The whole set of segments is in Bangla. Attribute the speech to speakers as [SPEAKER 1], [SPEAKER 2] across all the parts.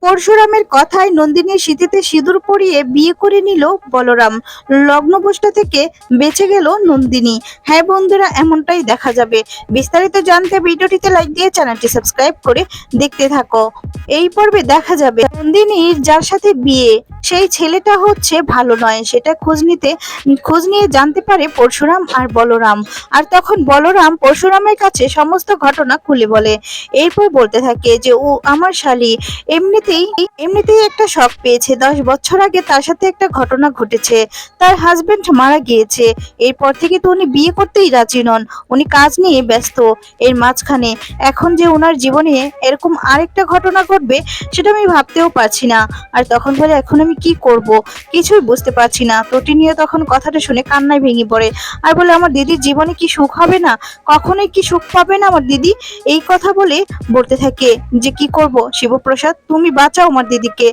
[SPEAKER 1] পরশুরামের কথায় নন্দিনীর সিঁথিতে সিঁদুর পরিয়ে বিয়ে করে নিল বলরাম। লগ্নভ্রষ্টা থেকে বেঁচে গেল নন্দিনী। হ্যাঁ বন্ধুরা, এমনটাই দেখা যাবে। বিস্তারিত জানতে ভিডিওটিতে লাইক দিয়ে চ্যানেলটি সাবস্ক্রাইব করে দেখতে থাকো। এই পর্বে দেখা যাবে নন্দিনীর যার সাথে বিয়ে, সেই ছেলেটা হচ্ছে ভালো নয়। সেটা খোঁজ নিয়ে জানতে পারে পরশুরাম আর বলরাম। আর তখন বলরাম পরশুরামের কাছে সমস্ত ঘটনা খুলে বলে। এরপর বলতে থাকে যে ও আমার শালী, এমনিতেই একটা শক পেয়েছে। 10 বছর আগে তার সাথে একটা ঘটনা ঘটেছে, তার হাজবেন্ড মারা গিয়েছে। এরপর থেকে তো উনি বিয়ে করতেই রাজি নন, উনি কাজ নিয়ে ব্যস্ত। এর মাঝখানে এখন যে ওনার জীবনে এরকম আরেকটা ঘটনা ঘটবে, সেটা আমি ভাবতেও পারছি না। আর তখন বলে এখন আমি কি করব, কিছুই বুঝতে পারছি না। তটিনীয় তখন কথাটা শুনে কান্নায় ভেঙে পড়ে আর বলে আমার দিদির জীবনে কি সুখ হবে না, কখনোই কি সুখ পাবে না আমার দিদি। এই কথা বলে বলতে থাকে যে কি করব শিবপ্রসাদ, তুমি বাঁচাও আমার দিদিকে।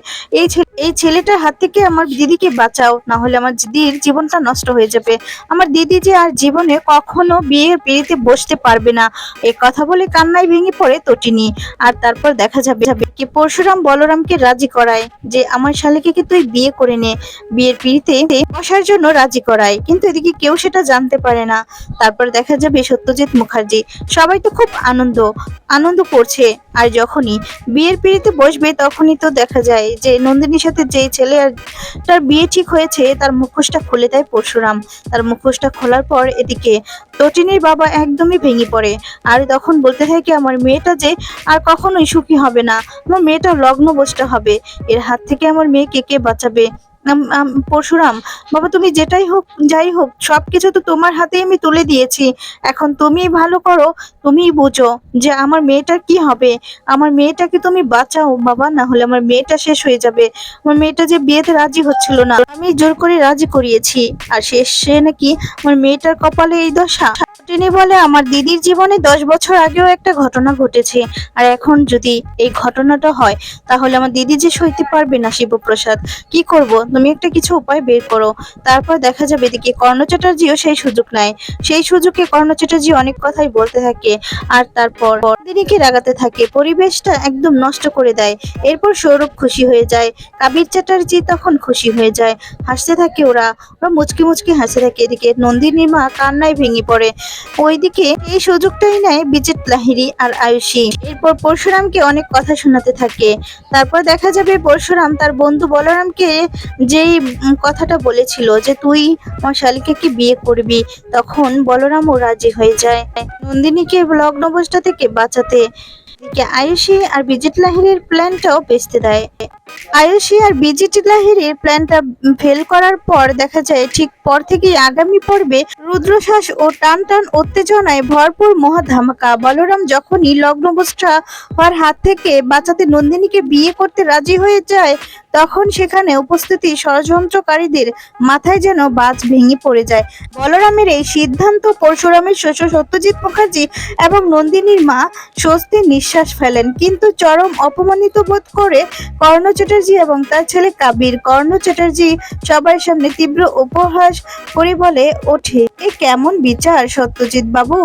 [SPEAKER 1] এই ছেলেটার হাত থেকে আমার দিদিকে বাঁচাও, না হলে আমার দিদির জীবনটা নষ্ট হয়ে যাবে। আমার দিদি যে আর জীবনে কখনো বিয়ের পিঁড়িতে বসতে পারবে না। এই কথা বলে কান্নায় ভেঙে পড়ে তটিনী। আর তারপর দেখা যাবে কি পরশুরাম বলরামকে রাজি করায় যে আমার শালীকে কি তুই বিয়ে করে নে, বিয়ের পিঁড়িতে বসার জন্য রাজি করায়। কিন্তু এদিকে কেউ সেটা জানতে পারে না। তারপর দেখা যাবে সত্যজিৎ মুখার্জি, সবাই তো খুব আনন্দ করছে। আর যখনই বিয়ের পিঁড়িতে বসবে তখনই তো দেখা যায় যে নন্দিনীর সাথে যেই ছেলে আর তার বিয়ে ঠিক হয়েছে তার মুখোশটা খুলে দেয় পরশুরাম। তার মুখোশটা খোলার পর এদিকে তটিনীর বাবা একদমই ভেঙে পড়ে। আর তখন বলতে থাকে আমার মেয়েটা যে আর কখনোই সুখী হবে না, আমার মেয়েটা লগ্নভ্রষ্টা হবে। এর হাত থেকে আমার মেয়েকে কে বাঁচাবে? পরশুরাম বাবা, তুমি যাই হোক সবকিছু তো তোমার হাতে আমি তুলে দিয়েছি। এখন তুমিই ভালো করো, তুমিই বুঝো যে আমার মেয়েটার কি হবে। আমার মেয়েটাকে তুমি বাঁচাও বাবা, না হলে আমার মেয়েটা শেষ হয়ে যাবে। আমার মেয়েটা যে বিয়েতে রাজি হচ্ছিল না, আমি জোর করে রাজি করিয়েছি। আর সে নাকি আমার মেয়েটার কপালে এই দশা। তিনি বলে আমার দিদির জীবনে 10 বছর আগেও একটা ঘটনা ঘটেছে, আর এখন যদি এই ঘটনাটা হয় তাহলে আমার দিদি যে সইতে পারবে না। শিবপ্রসাদ, কি করব, তুমি একটা কিছু উপায় বের করো। তারপর দেখা যাবে এদিকে কর্ণ চ্যাটার্জিও সেই সুযোগ নেয়। সেই সুযোগে কর্ণ চ্যাটার্জি অনেক কথাই বলতে থাকে। আর তারপর দিদিকে রাগাতে থাকে, পরিবেশটা একদম নষ্ট করে দেয়। এরপর সৌরভ খুশি হয়ে যায়, কাবির চ্যাটার্জি তখন খুশি হয়ে যায়। হাসতে থাকে ওরা মুচকি মুচকি হাসতে থাকে। এদিকে নন্দিনীর মা কান্নায় ভেঙে পড়ে। ওইদিকে এই সুযোগটাই নেয় বিজিত লাহিড়ী আর আয়ুষী। এরপর পরশুরামকে অনেক কথা শোনাতে থাকে। তারপর দেখা যাবে পরশুরাম তার বন্ধু বলরামকে যেই কথাটা বলেছিল যে তুই আমার শালীকে কি বিয়ে করবি, তখন বলরামও রাজি হয়ে যায় নন্দিনীকে লগ্নভ্রষ্টা থেকে বাঁচাতে। এদিকে আয়ুষী আর বিজিত লাহিড়ীর প্ল্যানটাও ভেস্তে দেয়। আয়ুষী আর বিজিত লাহিড়ীর প্ল্যানটা ফেল করার পর দেখা যায় ঠিক পর থেকেই আগামী পর্বে রুদ্রশ্বাস ও টান টান উত্তেজনায় ভরপুর মহা ধামাকা। বলরাম যখনই লগ্নভ্রষ্টা হওয়ার হাত থেকে বাঁচাতে নন্দিনীকে বিয়ে করতে রাজি হয়ে যায়, তখন সেখানে উপস্থিতি ষড়যন্ত্রকারীদের মাথায় যেন বাজ ভেঙে পড়ে যায়। বলরামের এই সিদ্ধান্ত পরশুরামের শ্বশুর সত্যজিৎ মুখার্জি এবং নন্দিনীর মা স্বস্তির নিঃশ্বাস ফেলেন। কিন্তু চরম অপমানিত বোধ করে কর্ণ চ্যাটার্জি এবং তার ছেলে কাবির। কর্ণ চ্যাটার্জি সবার সামনে তীব্র উপহাস করে বলে ওঠে, এ কেমন বিচার সত্যজিৎ বাবু,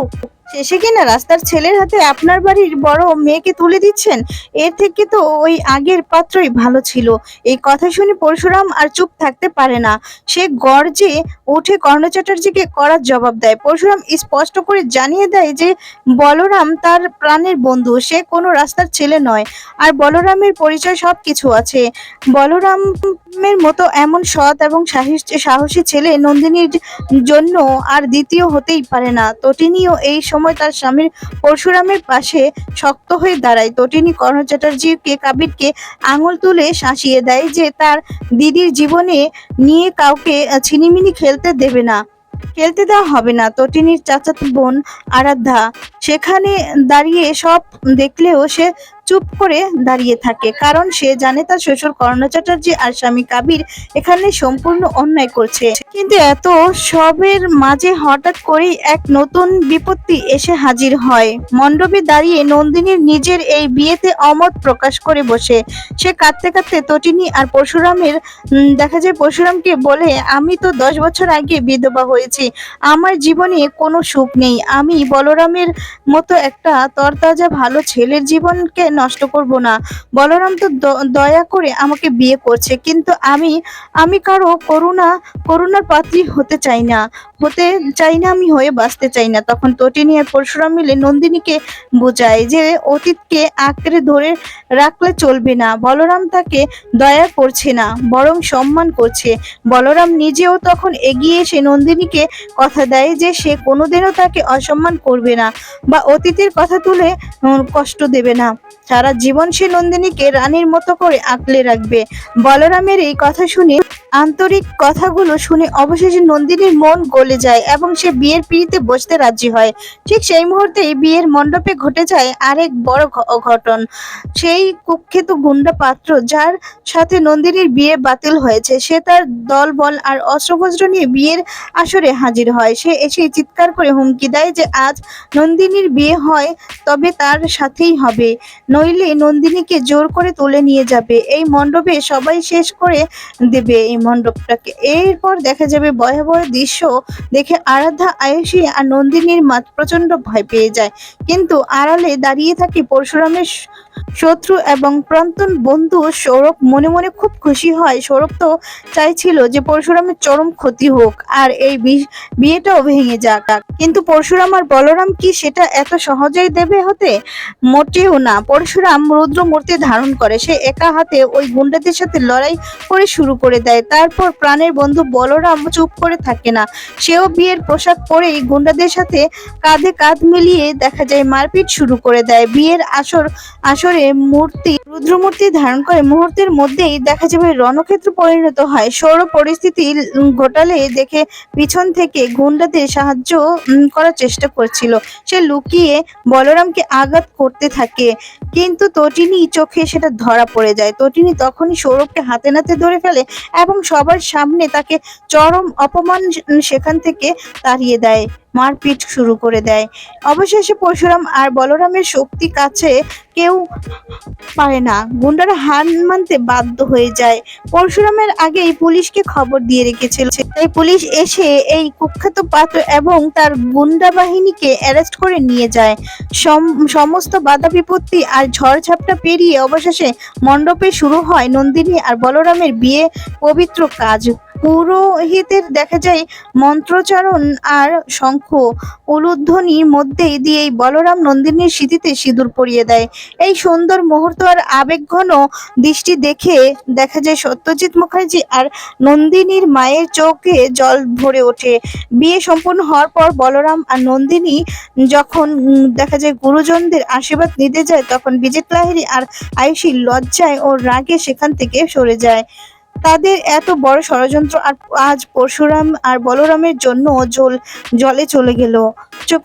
[SPEAKER 1] শেষে কিনা রাস্তার ছেলের হাতে আপনার বাড়ির বড় মেয়েকে তুলে দিচ্ছেন। এর থেকে তো ওই আগের পাত্রই ভালো ছিল। এই কথা শুনে পরশুরাম আর চুপ থাকতে পারে না। সে গর্জে উঠে কর্ণ চ্যাটার্জিকে করার জবাব দেয়। পরশুরাম স্পষ্ট করে জানিয়ে দেয় যে বলরাম তার প্রাণের বন্ধু, সে কোনো রাস্তার ছেলে নয়। আর বলরামের পরিচয় সবকিছু আছে। বলরামের মতো এমন সৎ এবং সাহসী ছেলে নন্দিনীর জন্য আর দ্বিতীয় হতেই পারে না। তটিনীও এই সময় তার স্বামীর পরশুরামের পাশে শক্ত হয়ে দাঁড়ায়। তটিনী কর্ণ চ্যাটার্জিকে কাবিরকে আঙুল তুলে শাসিয়ে দেয় যে তার দিদির জীবনে নিয়ে কাউকে ছিনিমিনি খেলতে দেওয়া হবে না। তটিনীর চাচাতো বোন আরাধ্যা সেখানে দাঁড়িয়ে সব দেখলেও সে চুপ করে দাঁড়িয়ে থাকে, কারণ সে জানে তার শ্বশুর কর্ণ চ্যাটার্জি আর স্বামী কাবির এখানে সম্পূর্ণ অন্যায় করছে। কিন্তু এত সবের মাঝে হঠাৎ করেই এক নতুন বিপত্তি এসে হাজির হয়। মণ্ডপে দাঁড়িয়ে নন্দিনীর নিজের এই বিয়েতে অমত প্রকাশ করে বসে। সে কাঁদতে কাঁদতে তটিনী আর পরশুরামের দেখা যায় পরশুরামকে বলে, আমি তো 10 বছর আগে বিধবা হয়েছি, আমার জীবনে কোনো সুখ নেই। আমি বলরামের মতো একটা তরতাজা ভালো ছেলের জীবনকে নষ্ট করব না। বলরাম তো দয়া করে আমাকে বিয়ে করছে, কিন্তু আমি আমি কারো করুণার পাত্রী হতে চাই না, আমি হয়ে বাঁচতে চাই না। তখন তটিনী আর পরশুরাম মিলে নন্দিনীকে বোঝায় যে অতীতকে আঁকড়ে ধরে রাখলে চলবে না। বলরাম তাকে দয়া করছে না, বরং সম্মান করছে। বলরাম নিজেও তখন এগিয়ে এসে নন্দিনীকে কথা দেয় যে সে কোনোদিনও তাকে অসম্মান করবে না বা অতীতের কথা তুলে কষ্ট দেবে না। সারা জীবন সে নন্দিনীকে রানীর মতো করে আঁকলে রাখবে। বলরামের এই কথা শুনে, আন্তরিক কথাগুলো শুনে অবশেষে নন্দিনীর মন গলে যায় এবং সে বিয়ের পিঁড়িতে বসতে রাজি হয়। ঠিক সেই মুহূর্তেই বিয়ের মণ্ডপে ঘটে যায় আরেক বড় অঘটন। সেই কুখ্যাত গুন্ডা পাত্র যার সাথে নন্দিনীর বিয়ে বাতিল হয়েছে, সে তার দলবল আর অস্ত্রশস্ত্র নিয়ে বিয়ের আসরে হাজির হয়। সে এসে চিৎকার করে হুমকি দেয় যে আজ নন্দিনীর বিয়ে হয় তবে তার সাথেই হবে, নইলে নন্দিনীকে জোর করে তুলে নিয়ে যাবে, এই মণ্ডপে সবাই শেষ করে দেবে এই মণ্ডপটাকে। এরপর দেখা যাবে ভয়াবহ দৃশ্য দেখে আরাধ্যা, আয়ুষী আর নন্দিনীর মা প্রচন্ড ভয় পেয়ে যায়। কিন্তু আড়ালে দাঁড়িয়ে থাকে পরশুরামের শত্রু এবং প্রাক্তন বন্ধু সৌরভ। মনে মনে খুব খুশি হয়। সৌরভ তো চাইছিল যে পরশুরামের চরম ক্ষতি হোক আর এই বিয়েটাও ভেঙে যাক, কিন্তু পরশুরাম আর বলরাম কি সেটা এত সহজেই দেবে হতে? মোটেও না। পরশুরাম রুদ্র মূর্তি ধারণ করে, সে একা হাতে ওই গুন্ডাদের সাথে লড়াই করে শুরু করে দেয়। তারপর প্রাণের বন্ধু বলরাম চুপ করে থাকে না, সেও বিয়ের পোশাক পরেই গুন্ডাদের সাথে কাঁধে কাঁধ মিলিয়ে দেখা যায় মারপিট শুরু করে দেয়। বিয়ের আসরে রুদ্রমূর্তি ধারণ করে মুহূর্তের মধ্যেই দেখা যাবে রণক্ষেত্র পরিণত হয়। সৌর পরিস্থিতি ঘটালে দেখে পিছন থেকে গুন্ডাদের সাহায্য করার চেষ্টা করছিল, সে লুকিয়ে বলরামকে আঘাত করতে থাকে, কিন্তু তটিনী চোখে সেটা ধরা পড়ে যায়। তটিনী তখনই সৌরভকে হাতে নাতে ধরে ফেলে এবং সবার সামনে তাকে চরম অপমান সেখান থেকে তাড়িয়ে দেয়, মারপিট শুরু করে দেয়। অবশেষে পরশুরাম আর বলরামের শক্তি কাছে কেউ পারে না, গুন্ডারা হার মানতে বাধ্য হয়ে যায়। পরশুরামের আগেই পুলিশকে খবর দিয়ে রেখেছিল, তাই পুলিশ এসে এই কুখ্যাত পাত্র এবং তার গুন্ডা বাহিনীকে অ্যারেস্ট করে নিয়ে যায়। সমস্ত বাধা বিপত্তি আর ঝড়-ঝাপটা পেরিয়ে অবশেষে মণ্ডপে শুরু হয় নন্দিনী আর বলরামের বিয়ে পবিত্র কাজ। পুরোহিতের দেখা যায় মন্ত্রোচ্চারণ আর শঙ্খ উলুধ্বনির মধ্যে দিয়েই বলরাম নন্দিনীর স্মৃতিতে সিঁদুর পরিয়ে দেয়। এই সুন্দর মুহূর্ত আর আবেগঘন দৃষ্টি দেখে দেখা যায় সত্যজিৎ মুখার্জি আর নন্দিনীর মায়ের চোখে জল ভরে ওঠে। বিয়ে সম্পূর্ণ হওয়ার পর বলরাম আর নন্দিনী যখন দেখা যায় গুরুজনদের আশীর্বাদ নিতে যায়, তখন বিজেত লাহিড়ী আর আয়ুষী লজ্জায় ও রাগে সেখান থেকে সরে যায়। তাদের এত বড় ষড়যন্ত্র আর আজ পরশুরাম আর বলরামের জন্য জলে চলে গেল।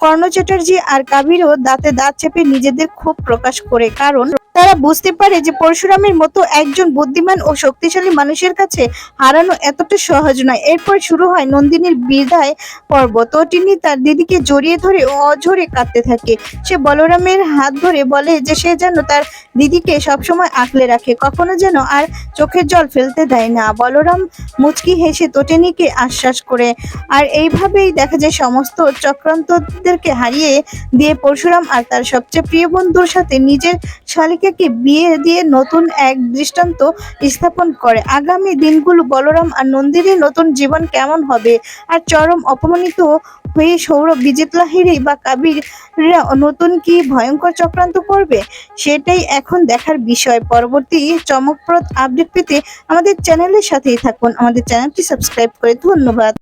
[SPEAKER 1] কর্ণ চ্যাটার্জি আর কাবিরও দাঁতে দাঁত চেপে নিজেদের ক্ষোভ প্রকাশ করে, কারণ তারা বুঝতে পারে যে পরশুরামের মতো একজন বুদ্ধিমান ও শক্তিশালী মানুষের কাছে হারানো এতটা সহজ নয়। এরপর শুরু হয় নন্দিনীর বিদায় পর্ব। তটিনী তার দিদিকে জড়িয়ে ধরে ও অঝরে কাঁদতে থাকে। সে বলরামের হাত ধরে বলে যে সে যেন তার দিদিকে সবসময় আঁকলে রাখে, কখনো যেন আর চোখের জল ফেলতে দেয় না। বলরাম মুচকি হেসে তটিনীকে আশ্বাস করে, আর এইভাবেই দেখা যায় সমস্ত চক্রান্তদেরকে হারিয়ে দিয়ে পরশুরাম আর তার সবচেয়ে প্রিয় বন্ধুর সাথে নিজের শালিকাকে বিয়ে দিয়ে নতুন এক দৃষ্টান্ত স্থাপন করে। আগামী দিনগুলো বলরাম আর নন্দিনীর নতুন জীবন কেমন হবে, আর চরম অপমানিত হয়ে সৌরভ, বিজেত লাহিড়ী বা কাবিররা নতুন কি ভয়ঙ্কর চক্রান্ত করবে, সেটাই এখন দেখার বিষয়। পরবর্তী চমকপ্রদ আপডেট পেতে আমাদের চ্যানেলের সাথেই থাকুন। আমাদের চ্যানেলটি সাবস্ক্রাইব করে ধন্যবাদ।